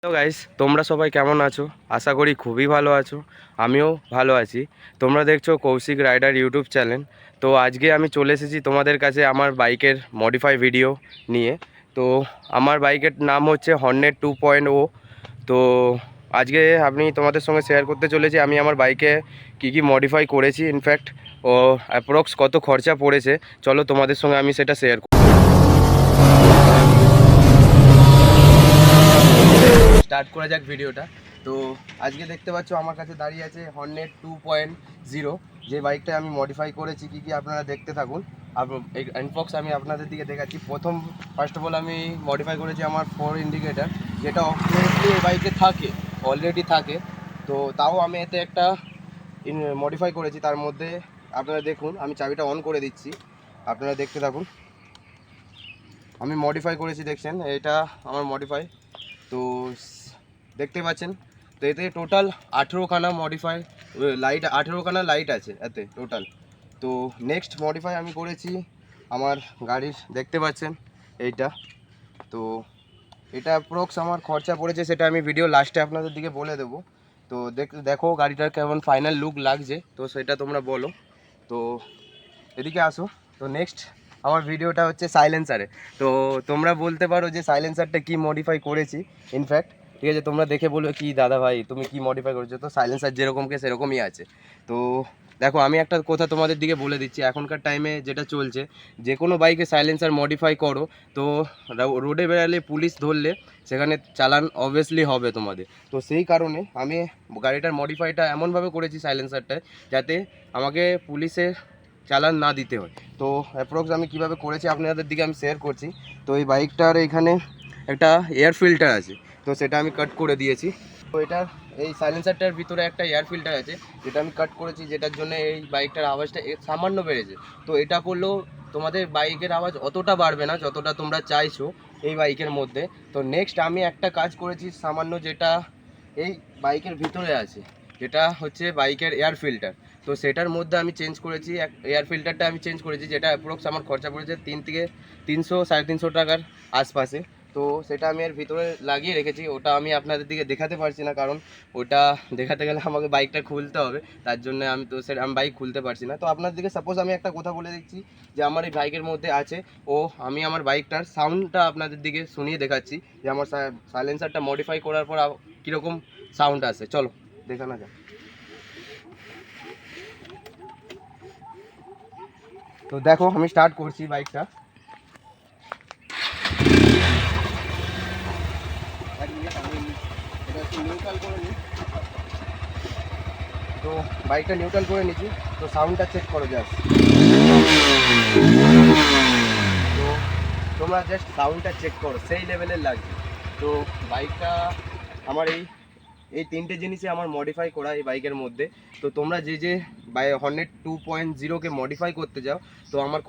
তো গাইস, তোমরা সবাই কেমন আছো? আশা করি খুবই ভালো আছো। আমিও ভালো আছি। তোমরা দেখছো কৌশিক রাইডার ইউটিউব চ্যানেল। তো আজকে আমি চলে এসেছি তোমাদের কাছে আমার বাইকের মডিফাই ভিডিও নিয়ে। তো আমার বাইকের নাম হচ্ছে হর্নেট 2.0। তো আজকে আমি তোমাদের সঙ্গে শেয়ার করতে চলেছি আমি আমার বাইকে কি মডিফাই করেছি, ইনফ্যাক্ট ও অ্যাপ্রক্স কত খরচা পড়েছে। চলো তোমাদের সঙ্গে আমি সেটা শেয়ার স্টার্ট করা যাক ভিডিওটা। তো আজকে দেখতে পাচ্ছ আমার কাছে দাঁড়িয়ে আছে হর্নেট 2.0, যে বাইকটা আমি মডিফাই করেছি। কি আপনারা দেখতে থাকুন। ইনফক্স আমি আপনাদের দিকে দেখাচ্ছি। ফার্স্ট অফ অল আমি মডিফাই করেছি আমার 4 ইন্ডিকেটার, যেটা অবভিয়াসলি এই বাইকে অলরেডি থাকে। তো তাও আমি এতে একটা মডিফাই করেছি। তার মধ্যে আপনারা দেখুন, আমি চাবিটা অন করে দিচ্ছি, আপনারা দেখতে থাকুন। আমি মডিফাই করেছি, দেখছেন এটা আমার মডিফাই। তো দেখতে পাচ্ছেন, তো এতে টোটাল 18খানা মডিফাই লাইট, 18খানা লাইট আছে এতে টোটাল। তো নেক্সট মডিফাই আমি করেছি আমার গাড়ির, দেখতে পাচ্ছেন এইটা। তো এটা অ্যাপ্রক্স আমার খরচা পড়েছে, সেটা আমি ভিডিও লাস্টে আপনাদের দিকে বলে দেবো। তো দেখো গাড়িটার কেমন ফাইনাল লুক লাগছে, তো সেটা তোমরা বলো। তো এদিকে আসো। তো নেক্সট আমার ভিডিওটা হচ্ছে সাইলেন্সারে। তো তোমরা বলতে পারো যে সাইলেন্সারটা কি মডিফাই করেছি। ইনফ্যাক্ট ঠিক আছে, তোমরা দেখে বলবে কি দাদা ভাই তুমি কি মডিফাই করেছো। তো সাইলেন্সার যেরকমকে সেরকমই আছে। তো দেখো আমি একটা কথা তোমাদের দিকে বলে দিচ্ছি, এখনকার টাইমে যেটা চলছে, যে কোনো বাইকে সাইলেন্সার মডিফাই করো তো রোডে বেরালে পুলিশ ধরলে সেখানে চালান অবভিয়াসলি হবে তোমাদের। তো সেই কারণে আমি গাড়িটার মডিফাইটা এমনভাবে করেছি সাইলেন্সারটায়, যাতে আমাকে পুলিশে চালান না দিতে হয়। তো অ্যাপ্রক্স আমি কীভাবে করেছি আপনাদের দিকে আমি শেয়ার করছি। তো এই বাইকটার এখানে একটা এয়ার ফিল্টার আছে, তো সেটা আমি কাট করে দিয়েছি। তো এটার এই সাইলেন্সারটার ভিতরে একটা এয়ার ফিল্টার আছে, যেটা আমি কাট করেছি, যেটার জন্য এই বাইকটার আওয়াজটা সামান্য বেড়েছে। তো এটা করলেও তোমাদের বাইকের আওয়াজ অতটা বাড়বে না যতটা তোমরা চাইছো এই বাইকের মধ্যে। তো নেক্সট আমি একটা কাজ করেছি সামান্য, যেটা এই বাইকের ভিতরে আছে, যেটা হচ্ছে বাইকের এয়ার ফিল্টার। তো সেটার মধ্যে আমি চেঞ্জ করেছি, এয়ার ফিল্টারটা আমি চেঞ্জ করেছি, যেটা অ্যাপ্রক্স আমার খরচা পড়েছে 3 থেকে 300 350 টাকার আশপাশে। তো সেটা আমি এর ভিতরে লাগিয়ে রেখেছি। ওটা আমি আপনাদের দিকে দেখাতে পারছি না, কারণ ওটা দেখাতে গেলে আমাকে বাইকটা খুলতে হবে, তার জন্য আমি বাইক খুলতে পারছি না। তো আপনার দিকে সাপোজ আমি একটা কথা বলে দিচ্ছি, যে আমার এই বাইকের মধ্যে আছে, ও আমি আমার বাইকটার সাউন্ডটা আপনাদের দিকে শুনিয়ে দেখাচ্ছি, যে আমার সাইলেন্সারটা মডিফাই করার পর কীরকম সাউন্ড আসে। চলো দেখানো যাক। তো দেখো আমি স্টার্ট করছি বাইকটা। তো বাইকটা নিউট্রাল করে নিচ্ছি। তো সাউন্ডটা চেক করো জাস্ট। তো তোমরা জাস্ট সাউন্ডটা চেক করো, সেই লেভেলের লাগছে। তো বাইকটা আমার এই তিনটে জিনিসই আমার মডিফাই করা এই বাইকের মধ্যে। তো তোমরা যে হর্নেট 2.0কে মডিফাই করতে যাও, তো আমার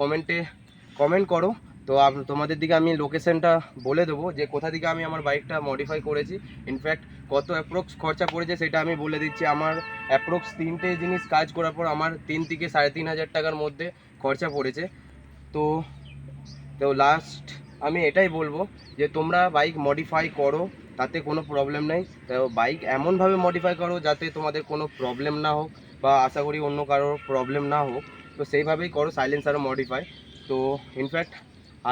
কমেন্ট করো। তো তোমাদের দিকে আমি লোকেশনটা বলে দেবো, যে কোথা থেকে আমি আমার বাইকটা মডিফাই করেছি। ইনফ্যাক্ট কত অ্যাপ্রক্স খরচা পড়েছে সেটা আমি বলে দিচ্ছি। আমার অ্যাপ্রক্স 3টে জিনিস কাজ করার পর আমার 3 থেকে 3,500 টাকার মধ্যে খরচা পড়েছে। তো তো লাস্ট আমি এটাই বলবো, যে তোমরা বাইক মডিফাই করো, তাতে কোনো প্রবলেম নেই। তো বাইক এমনভাবে মডিফাই করো যাতে তোমাদের কোনো প্রবলেম না হোক, বা আশা করি অন্য কারোর প্রবলেম না হোক। তো সেইভাবেই করো সাইলেন্সারও মডিফাই। তো ইনফ্যাক্ট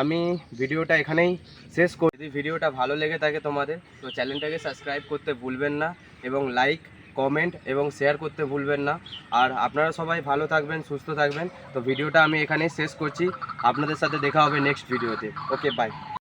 আমি ভিডিওটা এখানেই শেষ করি। যদি ভিডিওটা ভালো লেগে থাকে তোমাদের, তো চ্যানেলটাকে সাবস্ক্রাইব করতে ভুলবেন না, এবং লাইক কমেন্ট এবং শেয়ার করতে ভুলবেন না। আর আপনারা সবাই ভালো থাকবেন, সুস্থ থাকবেন। তো ভিডিওটা আমি এখানেই শেষ করছি। আপনাদের সাথে দেখা হবে নেক্সট ভিডিওতে। ওকে, বাই।